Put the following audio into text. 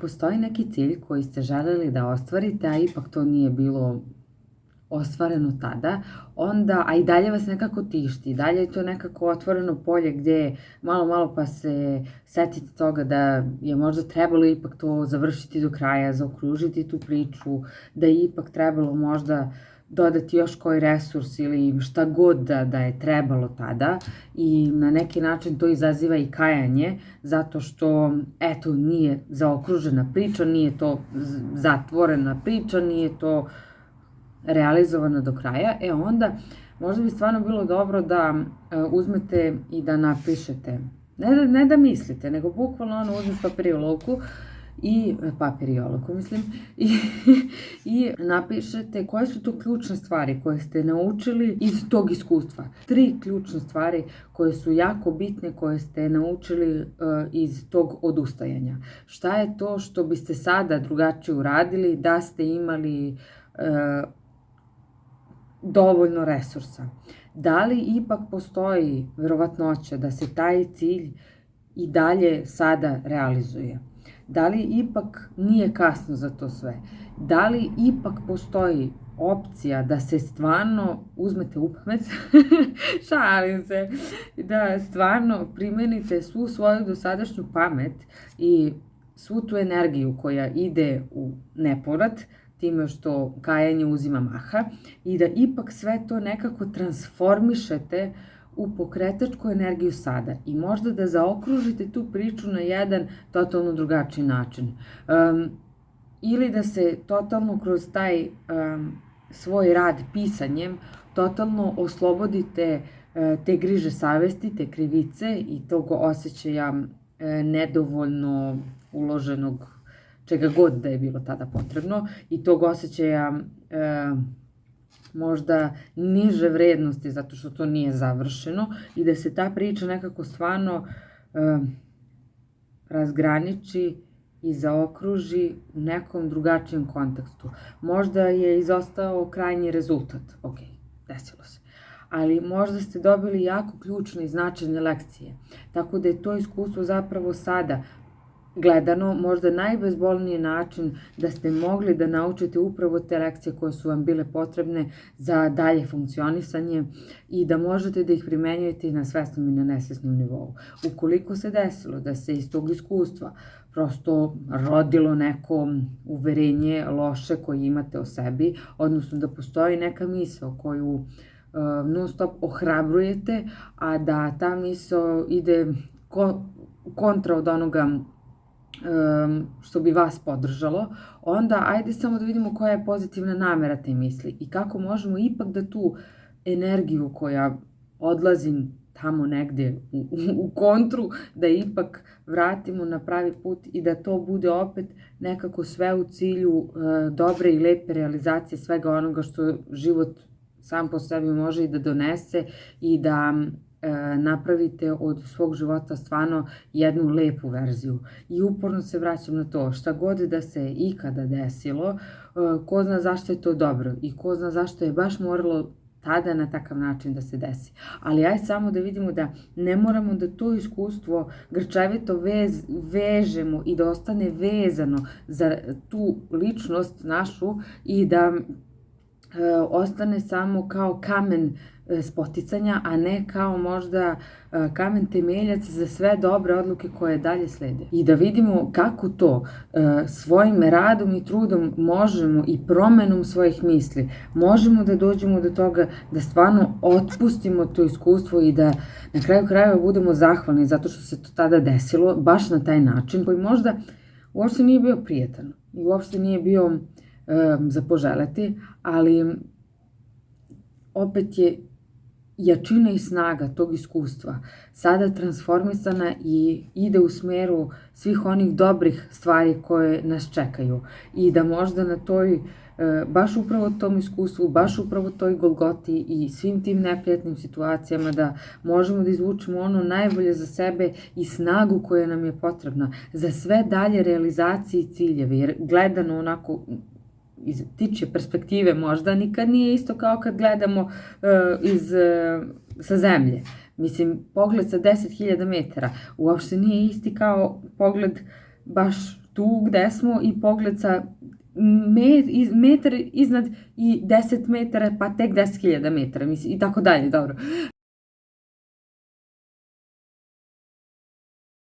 postoji neki cilj koji ste želeli da ostvarite, a ipak to nije bilo ostvareno tada, onda, a i dalje vas nekako tišti, dalje je to nekako otvoreno polje gdje malo pa se setite toga da je možda trebalo ipak to završiti do kraja, zaokružiti tu priču, da je ipak trebalo možda dodati još koji resurs ili šta god da je trebalo tada i na neki način to izaziva i kajanje, zato što, eto, nije zaokružena priča, nije to zatvorena priča, nije to realizovano do kraja, onda možda bi stvarno bilo dobro da uzmete i da napišete, ne da mislite, nego bukvalno uzmete papir i olovku, i napišete koje su to ključne stvari koje ste naučili iz tog iskustva. 3 ključne stvari koje su jako bitne, koje ste naučili iz tog odustajanja. Šta je to što biste sada drugačije uradili da ste imali dovoljno resursa? Da li ipak postoji verovatnoća da se taj cilj i dalje sada realizuje? Da li ipak nije kasno za to sve? Da li ipak postoji opcija da se stvarno uzmete u pamet, šalim se, da stvarno primenite svu svoju dosadašnju pamet i svu tu energiju koja ide u nepovrat, time što kajanje uzima maha, i da ipak sve to nekako transformišete u pokretačku energiju sada i možda da zaokružite tu priču na jedan totalno drugačiji način. Ili da se totalno kroz taj svoj rad pisanjem totalno oslobodite te griže savesti, te krivice i tog osjećaja nedovoljno uloženog čega god da je bilo tada potrebno i tog osjećaja možda niže vrednosti zato što to nije završeno i da se ta priča nekako stvarno razgraniči i zaokruži u nekom drugačijem kontekstu. Možda je izostao krajnji rezultat, ok, desilo se, ali možda ste dobili jako ključne i značajne lekcije, tako da je to iskustvo zapravo sada gledano možda najbezbolniji način da ste mogli da naučite upravo te lekcije koje su vam bile potrebne za dalje funkcionisanje i da možete da ih primenjujete i na svesnom i na nesvesnom nivou. Ukoliko se desilo da se iz tog iskustva prosto rodilo neko uverenje loše koje imate o sebi, odnosno da postoji neka misao koju non stop ohrabrujete, a da ta misao ide kontra od onoga što bi vas podržalo, onda ajde samo da vidimo koja je pozitivna namera te misli i kako možemo ipak da tu energiju koja odlazi tamo negde u kontru, da ipak vratimo na pravi put i da to bude opet nekako sve u cilju dobre i lepe realizacije svega onoga što život sam po sebi može i da donese i da napravite od svog života stvarno jednu lepu verziju. I uporno se vraćam na to, šta god da se ikada desilo, ko zna zašto je to dobro i ko zna zašto je baš moralo tada na takav način da se desi. Ali aj samo da vidimo da ne moramo da to iskustvo grčevito vežemo i da ostane vezano za tu ličnost našu i da ostane samo kao kamen spoticanja, a ne kao možda kamen temeljac za sve dobre odluke koje dalje slede. I da vidimo kako to svojim radom i trudom možemo i promenom svojih misli možemo da dođemo do toga da stvarno otpustimo to iskustvo i da na kraju krajeva budemo zahvalni zato što se to tada desilo baš na taj način koji možda uopšte nije bio prijetan i uopšte nije bio za poželeti, ali opet je jačina i snaga tog iskustva sada transformisana i ide u smeru svih onih dobrih stvari koje nas čekaju i da možda na toj, baš upravo tom iskustvu, baš upravo toj Golgoti i svim tim neprijatnim situacijama da možemo da izvučemo ono najbolje za sebe i snagu koja nam je potrebna za sve dalje realizacije i ciljeve, jer gledano onako iz tiče perspektive možda nikad nije isto kao kad gledamo sa zemlje. Mislim, pogled sa 10.000 metara uopšte nije isti kao pogled baš tu gde smo i pogled sa metar iznad i 10 metara, pa tek 10.000 metara, mislim, i tako dalje, dobro.